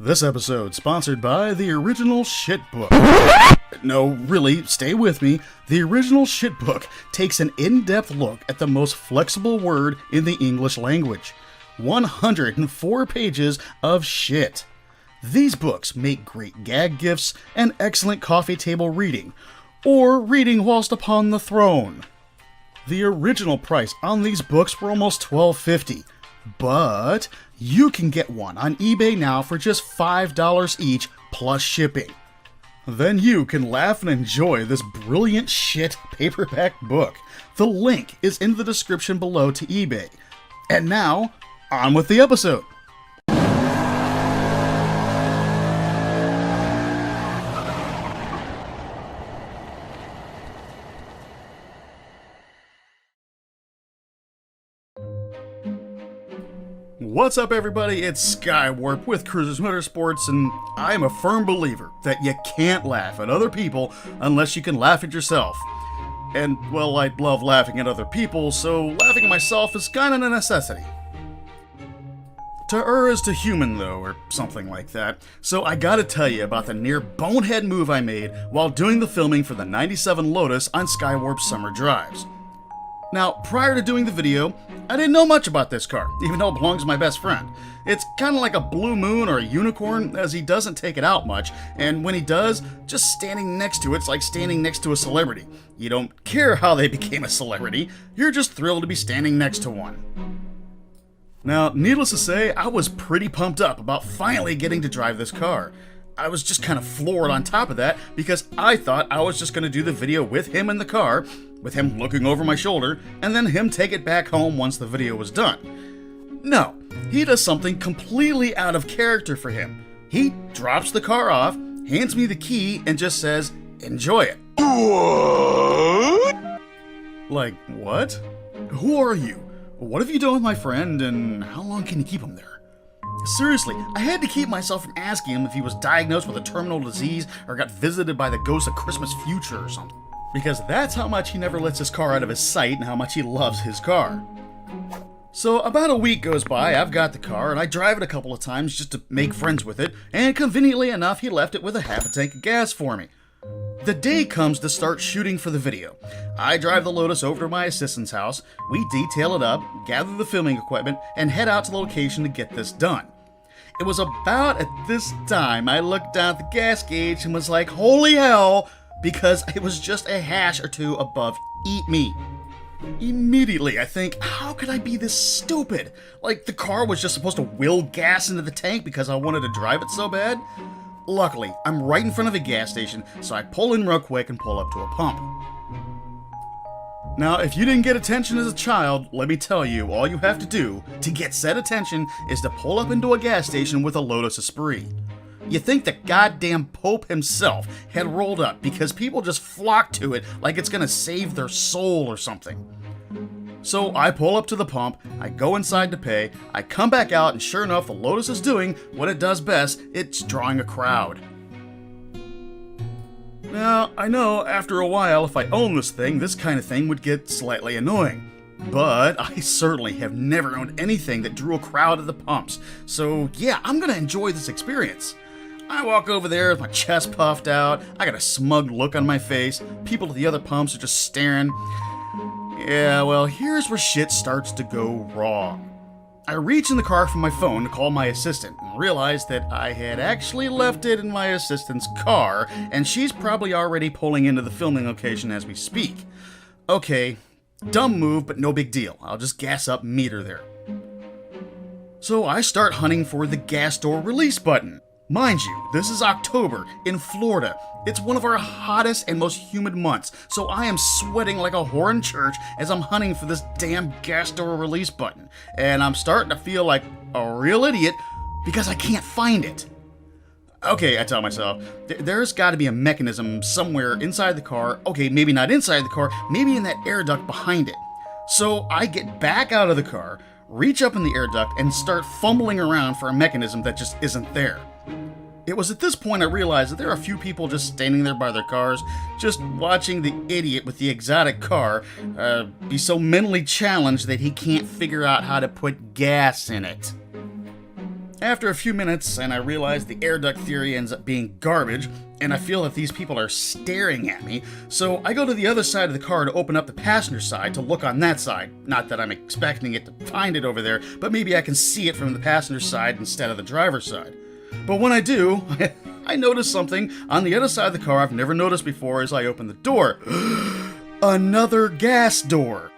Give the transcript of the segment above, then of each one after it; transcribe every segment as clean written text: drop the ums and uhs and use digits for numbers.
This episode sponsored by The Original Shit Book. No, really, stay with me. The Original Shit Book takes an in-depth look at the most flexible word in the English language. 104 pages of shit. These books make great gag gifts and excellent coffee table reading, or reading whilst upon the throne. The original price on these books were almost $12.50, but you can get one on eBay now for just $5 each plus shipping. Then you can laugh and enjoy this brilliant shit paperback book. The link is in the description below to eBay. And now, on with the episode. What's up, everybody? It's Skywarp with Cruisers Motorsports, and I'm a firm believer that you can't laugh at other people unless you can laugh at yourself. And, well, I love laughing at other people, so laughing at myself is kind of a necessity. To err is to human, though, or something like that. So I gotta tell you about the near bonehead move I made while doing the filming for the '97 Lotus on Skywarp's summer drives. Now, prior to doing the video, I didn't know much about this car, even though it belongs to my best friend. It's kind of like a blue moon or a unicorn, as he doesn't take it out much, and when he does, just standing next to it's like standing next to a celebrity. You don't care how they became a celebrity, you're just thrilled to be standing next to one. Now, needless to say, I was pretty pumped up about finally getting to drive this car. I was just kind of floored on top of that because I thought I was just going to do the video with him in the car, with him looking over my shoulder, and then him take it back home once the video was done. No, he does something completely out of character for him. He drops the car off, hands me the key, and just says, "Enjoy it." What? Like, what? Who are you? What have you done with my friend, and how long can you keep him there? Seriously, I had to keep myself from asking him if he was diagnosed with a terminal disease or got visited by the ghost of Christmas future or something. Because that's how much he never lets his car out of his sight and how much he loves his car. So about a week goes by, I've got the car, and I drive it a couple of times just to make friends with it, and conveniently enough, he left it with a half a tank of gas for me. The day comes to start shooting for the video. I drive the Lotus over to my assistant's house, we detail it up, gather the filming equipment, and head out to the location to get this done. It was about at this time I looked down at the gas gauge and was like, holy hell, because it was just a hash or two above eat me. Immediately I think, how could I be this stupid? Like, the car was just supposed to will gas into the tank because I wanted to drive it so bad? Luckily, I'm right in front of a gas station, so I pull in real quick and pull up to a pump. Now, if you didn't get attention as a child, let me tell you, all you have to do to get said attention is to pull up into a gas station with a Lotus Esprit. You think the goddamn Pope himself had rolled up because people just flock to it like it's gonna save their soul or something. So I pull up to the pump, I go inside to pay, I come back out, and sure enough, the Lotus is doing what it does best, it's drawing a crowd. Now, I know after a while, if I owned this thing, this kind of thing would get slightly annoying. But I certainly have never owned anything that drew a crowd at the pumps, so yeah, I'm gonna enjoy this experience. I walk over there with my chest puffed out, I got a smug look on my face, people at the other pumps are just staring. Yeah, well, here's where shit starts to go wrong. I reach in the car for my phone to call my assistant and realize that I had actually left it in my assistant's car, and she's probably already pulling into the filming location as we speak. Okay, dumb move, but no big deal. I'll just gas up and meet her there. So I start hunting for the gas door release button. Mind you, this is October in Florida. It's one of our hottest and most humid months, so I am sweating like a whore in church as I'm hunting for this damn gas door release button. And I'm starting to feel like a real idiot because I can't find it. Okay, I tell myself, there's got to be a mechanism somewhere inside the car. Okay, maybe not inside the car, maybe in that air duct behind it. So I get back out of the car, reach up in the air duct, and start fumbling around for a mechanism that just isn't there. It was at this point I realized that there are a few people just standing there by their cars, just watching the idiot with the exotic car be so mentally challenged that he can't figure out how to put gas in it. After a few minutes, and I realize the air duct theory ends up being garbage, and I feel that these people are staring at me, so I go to the other side of the car to open up the passenger side to look on that side. Not that I'm expecting it to find it over there, but maybe I can see it from the passenger side instead of the driver's side. But when I do, I notice something on the other side of the car I've never noticed before as I open the door. Another gas door.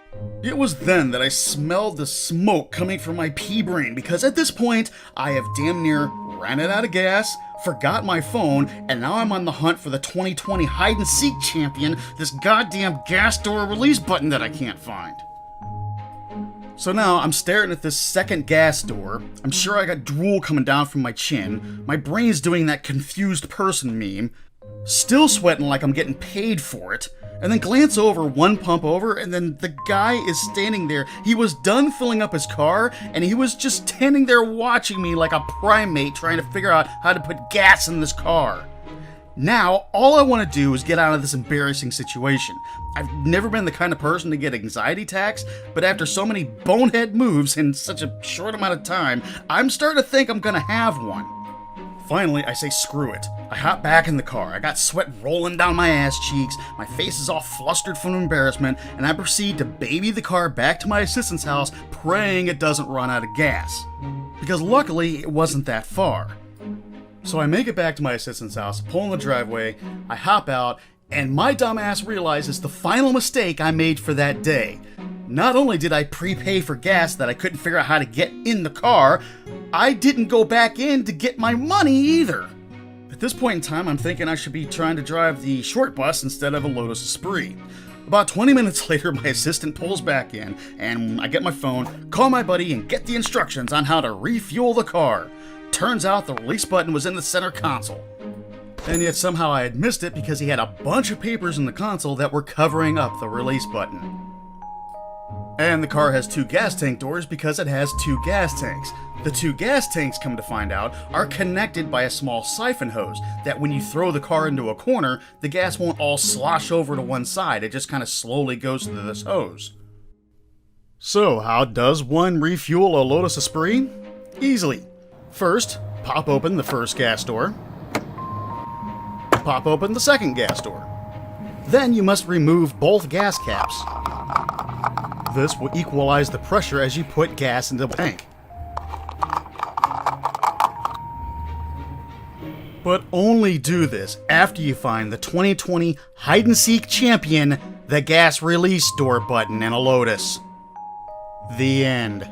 It was then that I smelled the smoke coming from my pea brain, because at this point, I have damn near ran it out of gas, forgot my phone, and now I'm on the hunt for the 2020 hide-and-seek champion, this goddamn gas door release button that I can't find. So now I'm staring at this second gas door. I'm sure I got drool coming down from my chin. My brain's doing that confused person meme. Still sweating like I'm getting paid for it. And then glance over, one pump over, and then the guy is standing there. He was done filling up his car, and he was just standing there watching me like a primate trying to figure out how to put gas in this car. Now, all I want to do is get out of this embarrassing situation. I've never been the kind of person to get anxiety attacks, but after so many bonehead moves in such a short amount of time, I'm starting to think I'm gonna have one. Finally, I say screw it. I hop back in the car. I got sweat rolling down my ass cheeks, my face is all flustered from embarrassment, and I proceed to baby the car back to my assistant's house, praying it doesn't run out of gas. Because luckily, it wasn't that far. So I make it back to my assistant's house, pull in the driveway, I hop out, and my dumbass realizes the final mistake I made for that day. Not only did I prepay for gas that I couldn't figure out how to get in the car, I didn't go back in to get my money either. At this point in time, I'm thinking I should be trying to drive the short bus instead of a Lotus Esprit. About 20 minutes later, my assistant pulls back in, and I get my phone, call my buddy, and get the instructions on how to refuel the car. Turns out the release button was in the center console. And yet somehow I had missed it because he had a bunch of papers in the console that were covering up the release button. And the car has two gas tank doors because it has two gas tanks. The two gas tanks, come to find out, are connected by a small siphon hose that when you throw the car into a corner, the gas won't all slosh over to one side, it just kind of slowly goes through this hose. So how does one refuel a Lotus Esprit? Easily. First, pop open the first gas door. Pop open the second gas door. Then you must remove both gas caps. This will equalize the pressure as you put gas into the tank. But only do this after you find the 2020 hide-and-seek champion, the gas release door button in a Lotus. The end.